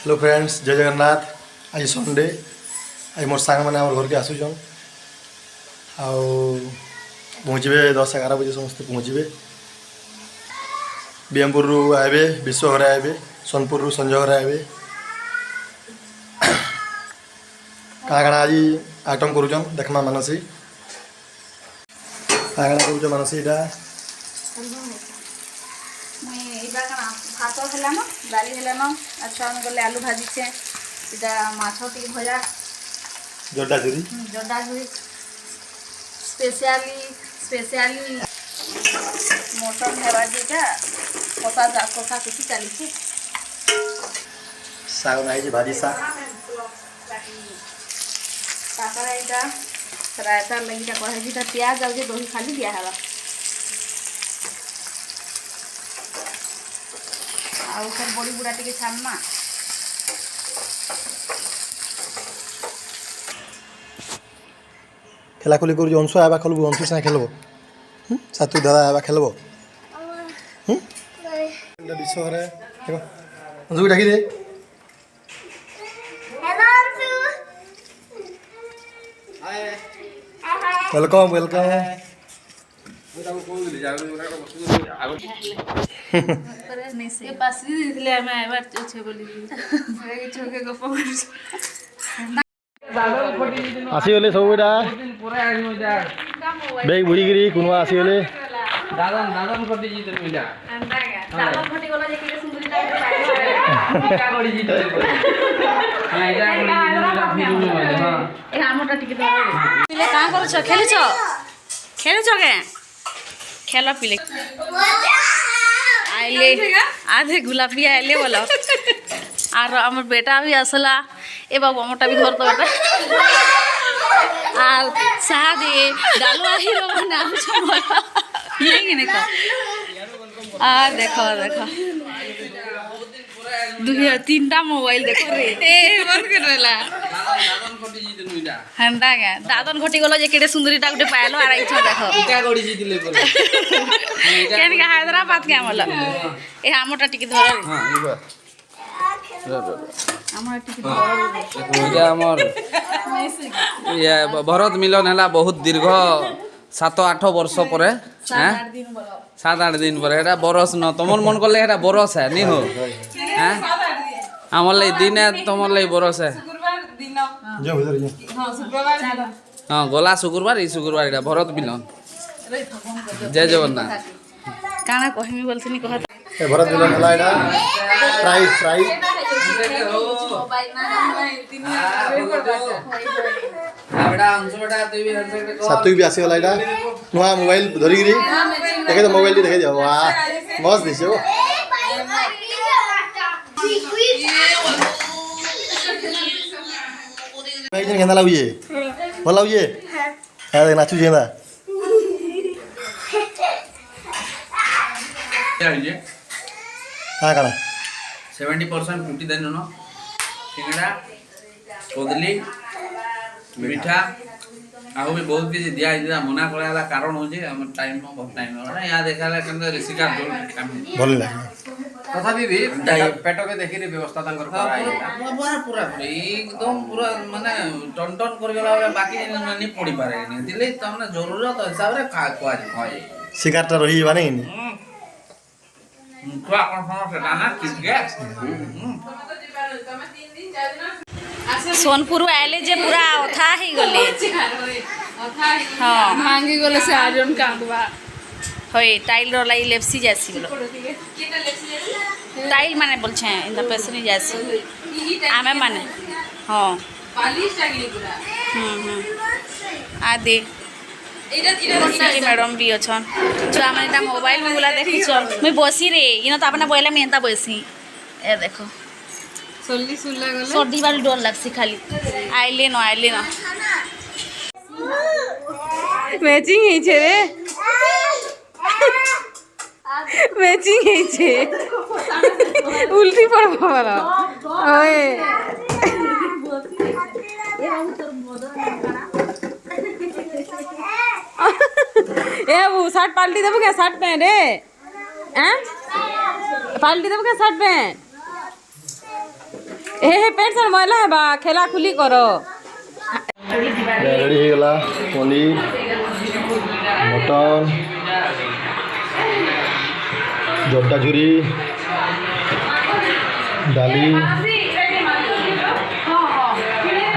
Hello friends, जय जगन्नाथ। आज Sunday आज मोर सांग मैंने घर के आसुचन पहुँचे 10-11 बजे समस्ते पहुँचे। बीएमपुर आए, विश्व घर आए, सोनपुर संजय घर आए। कहाँ कहाँ आज आइटम करुचन देखमा मानसी कहाँ कहाँ करुच मानसी इटा भात है डाली है अच्छा गले आलू भाजी इटा माछ टी भजा जोड़ा झुरी जड्डा झुरी स्पेशली मटन हेबार जेटा कथा कुछ चली साग नहीं भाजी साग यहाँ रायता लगी कढ़ाई प्याज आगे दही खाली दिहला सब बड़ी बुड़ा टे छाणमा खेला खुली कर अंशु आवा खेलबू अंशु साथ खेलब सातु दादा आवा खेलब विश्व घर अंशु डाकी दे वेलकम वेलकम आसीगले सबुटा बेग बुड़ीगिरी कुनवा आसीगले दादन खटी जीत मिला दादन खटी गला जे के सुंदरी क्या करी जीत हां इजा करी जीत मिला फिर हां ए हमटा टिके पिले का करू छ खेले छ के खेला पिले आइले आधे गुलाबी आइले बोलो और हमर बेटा भी असला ए बाबू हमटा भी घर तो बेटा और सादे डालवा हीरो नाम छ मोरा ये कि नहीं का देखो देखो दुनिया तीनटा मोबाइल देखो रे ए बंद कर रेला दादन खटी जीत मिला हंडा के दादन घटी गलो जे केडे सुंदरीटा गुटे पायलो आर इच्छा देखो क्या करी जीत ले बोले केन के हैदराबाद के हमला ए हमटा टिके धर हां इबा हमर टिके धर इजा हमर ये भरत मिलन हला बहुत दीर्घ 7-8 वर्ष पर हैं 7-8 दिन पर एटा बरस न तमन मन करले एटा बरस है नी हो हैं हमर ले दिन है तमर ले बरस है जो उधर ये हां गला शुक्रवार ई शुक्रवार एटा भरत मिलन जय जगन्नाथ काना कहमी बोलथनी कहत ए भरत मिलन हला एटा फ्राई फ्राई सातु भी आसीगला एटा नुआ मोबाइल धरिगिरी देखे तो मोबाइल देखे दियो वाह मस्त दिसे हो भाई जन केंदा लाउये भल लाउये हां देख नाचू जेंदा हां काना 70% कुटी देन न सिंगड़ा कोदली मीठा आउ भी बहुत किसी दिया इतना मना कराला कारण हो जे हम टाइम में बहुत टाइम होला यहां देखाला केंद्र ऋषिका भल लागे तथापि भी पेट के देखि रे व्यवस्था तंकर कराई पूरा पूरा एकदम पूरा माने टन टन कर गेला बाकी नहीं पड़ी पारे नहीं दिले तमने जरूरत हिसाब रे खा खा होय शिकारटा रही बाने क्या कौन से दाना किस गया सोनपुर आइले जे पूरा अथा ही गले हां भांगी गले से आजन कांदवा होय टाइल रो लाई लेप्सी जासी बोलो टाइल माने बोल छे इंदा पेसनी जासी आमे माने हां पालिश लागिली पूरा आदि इधर मैडम भी अछन जो आमे ता मोबाइल में बोला देखि छ मैं बसी रे इनो त अपना बोइला में एंता बसी ए देखो सोल्ली सुल्ला गले सोडी वाली डर लागसी खाली आइले न मैचिंग ही छे रे मैचिंग ही छे उल्टी पड़बा वाला ओए ए वो शर्ट पाल्टी देबो क्या शर्ट पहन रे हैं पाल्टी देबो क्या शर्ट पहन ए पेट से मैला है बा खेला खुली करो रेडी ହେଇଗଲା ପନିର ମଟନ ଜର୍ଦା ଝୁରି ଡାଲି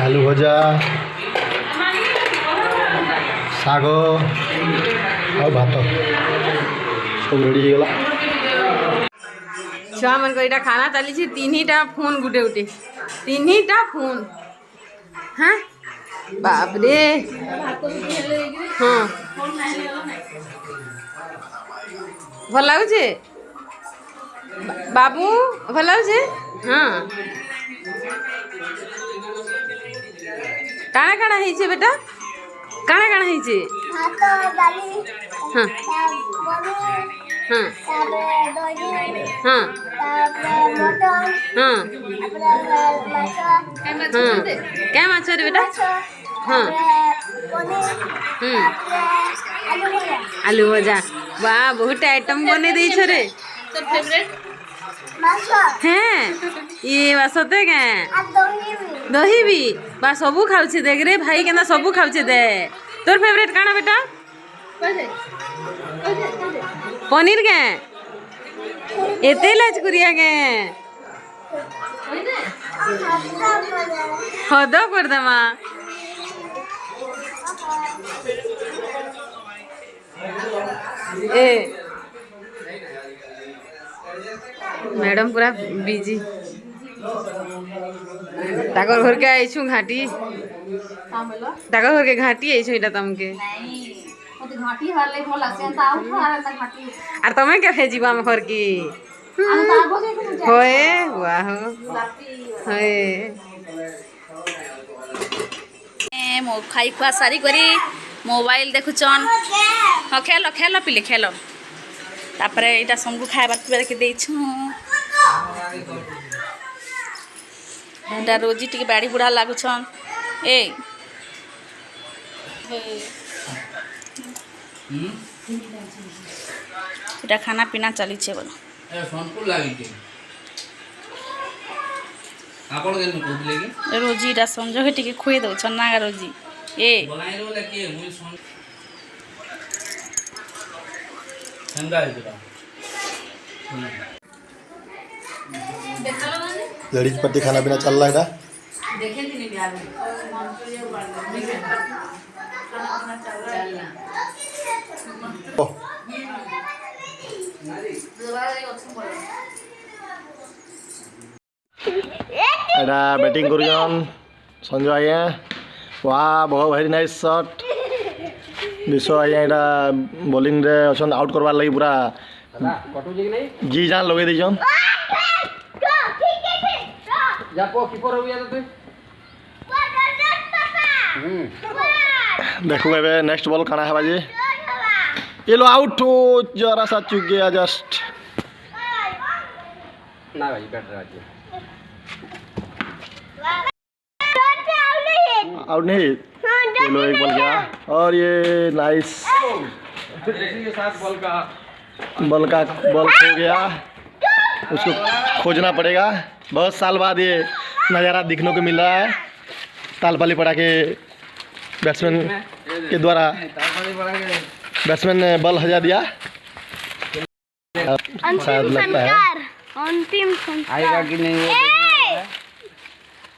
आलू भजा शाग और भात सब रेडी ହେଇଗଲା छुआ मन को इटा खाना चली छी तीनटा फोन गुटे गुटे तीनटा फोन हाँ बाप रे हाँ भल लगुचे बाबू भल लगुचे हाँ काଣା काଣା ହେଇଛେ बेटा काଣା काଣା ହେଇଛେ भात डाली हाँ पनीर हाँ दही हाँ मटन हाँ माछ हाँ क्या माछ रे बेटा हाँ पनीर आलू भजा आलू भजा वाह बहुत आइटम बने देछ रे তোর ফেভারিট माछ हैं ये बासते क्या आ दही भी दही भी बा सबू खाऊछे देख रे भाई केना सबू खाऊछे दे तोर फेवरेट काना बेटा पनीर के एते लाज कुरिया के हद कर दमा ए मैडम पूरा बिजी ताकर घर के आइछु घाटी ताकर घर के घाटी आइछु इटा तमके মতে ঘাটি হারলে ভাল লাগছে তা আউ আর না ঘাটি আর তুমি কে भेजिबा हम घर की আমি তা বসে होए वाह होए মো খাই খুয়া সারি করে মোবাইল দেখুছন হ খেল খেল পিলে খেল তারপরে এটা সমগু খাইবার পিবাকে দেইছু এটা রোজি টিকে বাড়ি বুড়া লাগুছন এ এটা খানা পিনা চালিছে বলো सोनपुर लगी आपण केन कहले कि रोजी এটা সমঝে টিকে খুই দউছন না রোজি এ बनाई रे के मुई सोन ठंडा है जरा लेडीज पार्टी खाना पीना चल रहा है ना देखे दिन बिहार में ओ, एटा बैटिंग करुन संजय आज्ञा वाह बहुत वेरी नाइस शॉट विश्व आज्ञा एटा बॉलिंग रे अछन आउट करवार लगी पूरा जी जान लगे दीजन जापो कीपर हो गया तो देखो एबे नेक्स्ट बॉल खाना है बाजी ये लो आउट हो जरा सा चूक गया जस्ट ना भाई बैठ रहा है आउट नहीं ये लो एक बॉल गया और ये नाइस बॉल खो गया उसको खोजना पड़ेगा बहुत साल बाद ये नज़ारा दिखने को मिल रहा है तालपाली पड़ा के बैट्समैन के द्वारा बैट्समैन ने बॉल हजा दिया शायद लगता है अंतिम आएगा कि नहीं वो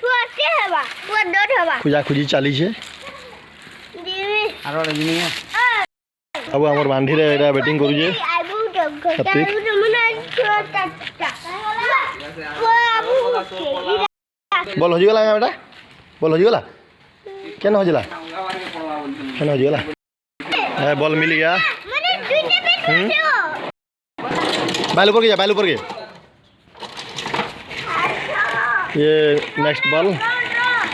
तू आते है बा तू डोट है बा खुजा खुजी चाली है दीदी आरो नहीं है अब हमर बांधी रे एटा बैटिंग करू जे आबू तो सत्विक। मना छोटा वो आबू बॉल हो गला बेटा बॉल हो गला केन हो गला केन हो गला ए बॉल मिल गया मने दुइटे पे बैल ऊपर के जा बैल ऊपर के ये नेक्स्ट बॉल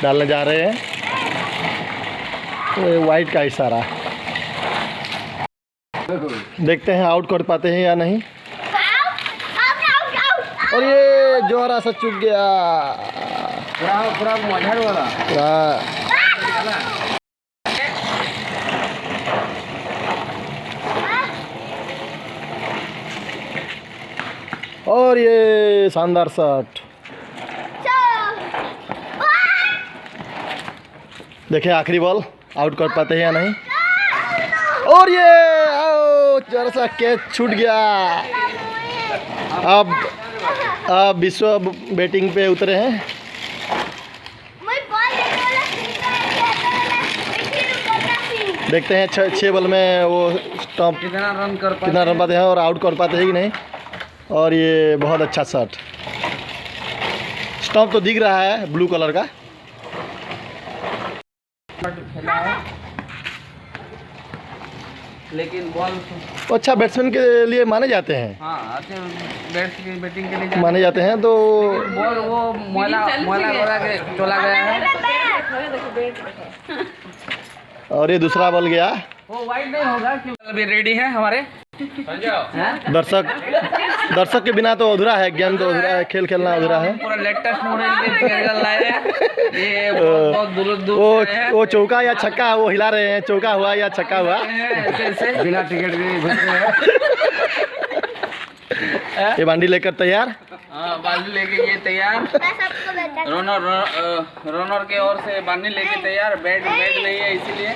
डालने जा रहे हैं ये वाइट का इशारा देखते हैं आउट कर पाते हैं या नहीं और ये जोरा सा चुक गया पूरा मझाड़ वाला और ये शानदार शॉट देखें आखिरी बॉल आउट कर पाते हैं या नहीं। और ये जरा सा कैच छूट गया। अब विश्व बैटिंग पे उतरे हैं। देखते हैं 6 बॉल में वो स्टंप कितना रन पाते हैं और आउट कर पाते हैं कि नहीं। और ये बहुत अच्छा शॉट, स्टंप तो दिख रहा है ब्लू कलर का। लेकिन बॉल अच्छा बैट्समैन के लिए माने जाते हैं। हाँ अच्छे बैटिंग के लिए माने जाते हैं। तो बॉल वो मोला के चला गया है। और ये दूसरा बॉल गया। वो वाइड नहीं होगा क्योंकि अभी रेडी है हमारे दर्शक के बिना तो अधूरा है, गेम तो अधूरा है, खेल खेलना अधूरा है। पूरा लेटेस्ट मॉडल के निकल लाए हैं। ये बहुत दूर से वो चौका या छक्का वो हिला रहे हैं, चौका हुआ या छक्का हुआ। बिना टिकट के ये बांडी लेकर तैयार। हाँ बांडी लेके ये तैयार। रनर के ओर से बांडी लेके तैयार। बैट नहीं है इसीलिए।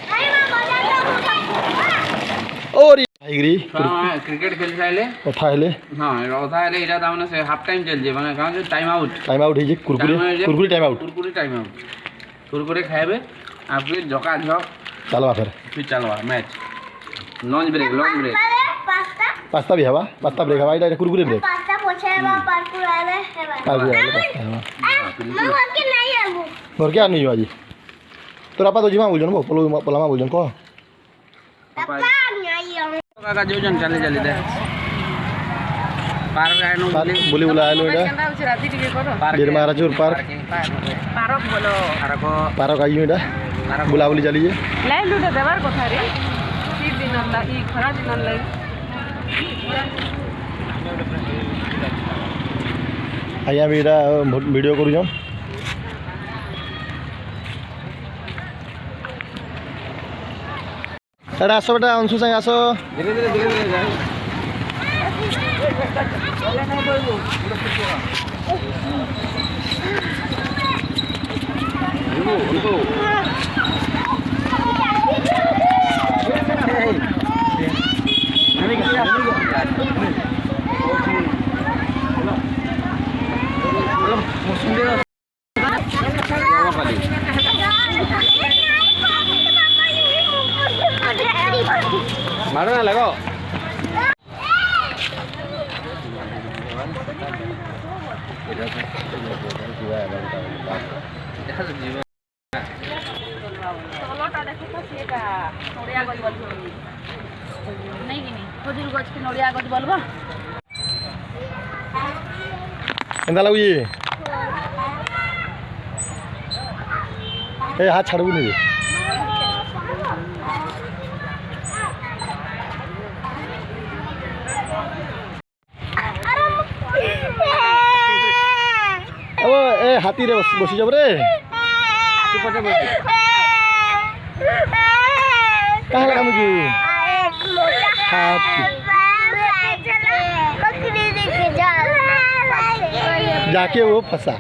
और क्रिकेट खेल साइले उठाइले हाँ उठाइले এটা তার মানে হাফ টাইম চলছে মানে কারণ যে টাইম আউট হইছে কুরকুরে টাইম আউট कुरकुरे खाएबे आप फिर झोका झोक चलवा फिर चलवा मैच लॉन्च ब्रेक पास्ता भी हवा पास्ता ब्रेक हवा এটা कुरकुरे ब्रेक पास्ता पोछेबा पारकुराले हेबा मैं के नहीं आबू और क्या नहीं हुआ जी तो रापा तो जीमा बोलजन बो पलामा बोलजन को पापा नहीं आबू काका जोजन चले चले दे पार्क आनो बोली बुलाया लो एटा बीर महाराजपुर पार्क पार्क आइयो एटा बुला बुली चलिए लाइन लुटा देवार কথা रे ई दिन ला ई खरा दिन ला आया भी एटा वीडियो करू जम एटा आसो बेटा अंशु संग आसो धीरे धीरे जाए मारना लगाओ नहीं कि खजूर गछ के नड़िया गछ बोलबा केंदा लागु ये ए हाथ छाड़बू नहीं अब ए हाथी रे बसी जब रे कहाँ लगा मुझे हाथी जाके वो फंसा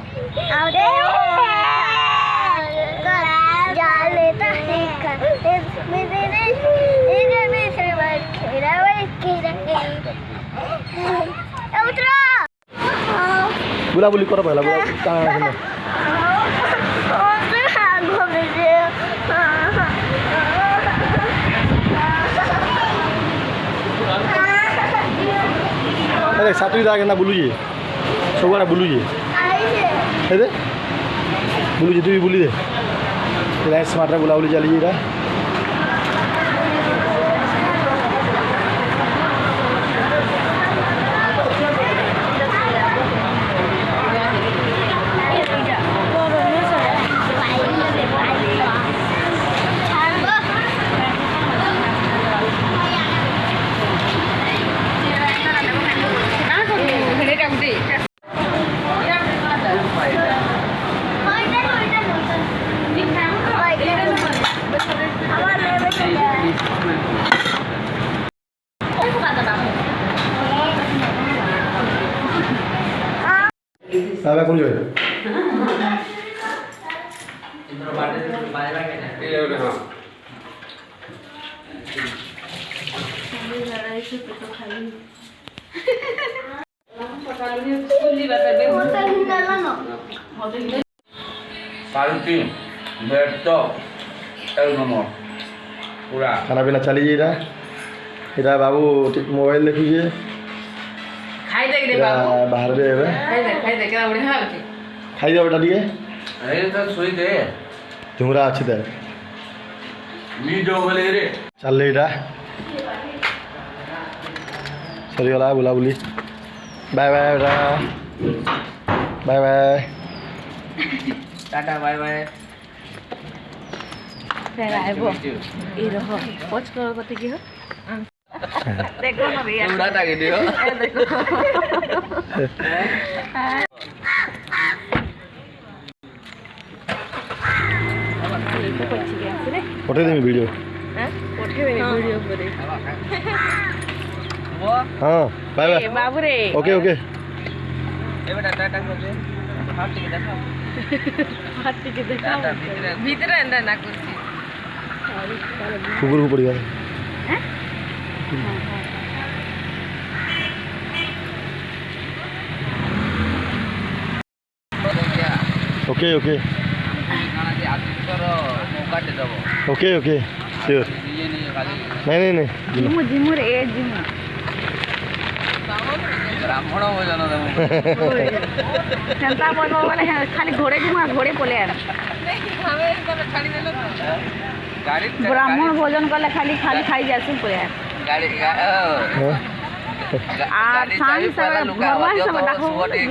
बुला बुली करो पहला बुला कहाँ अरे सातवीं दाग ना बुलू जी सब ना बुलू जी दे बुलू जी तू भी बुली दे स्मार्ट बुला बुली चलिएगा कौन जो पारुटी ब्रेड चॉप एक नंबर पूरा खाना पीना चलिए इधर बाबू मोबाइल देखिए खाई देख रे बाबू बाहर रे खाई दे केना बढ़िया होची खाई दे बेटा टिके अरे तो सोई दे झुमरा अच्छी दे मी जो बोले रे चल इटा सरीगला बुलाबुली बाय बाय बेटा bye bye tata bye bye फेर आइबो ई रहो पच कर कते की हो देखो ना भैया उड़ा टाके दियो देखो पठे देमी वीडियो वीडियो करे हाँ बाय बाय बाबू रे ओके ओके ए बेटा टाटा कर दे हाथ टिके देखो हाथी के देखा टाटा भीतर भीतर अंदर ना कुर्सी कुकुर को पड़ी गया ओके ओके काना जे आदित्यर मौका दे दबो ओके ओके श्योर ये नहीं खाली नहीं नहीं जिमु जिमु रे जिमु ब्राह्मण भोजन देबो सेंता बोलबो बोले खाली घोड़े जिमु घोड़े पोले आर हमें तो छाड़ी देलो गाड़ी ब्राह्मण भोजन कले खाली खाली खाई जासु पोले आर गाड़ी आर सांझ से भगवान से डाको गाड़ी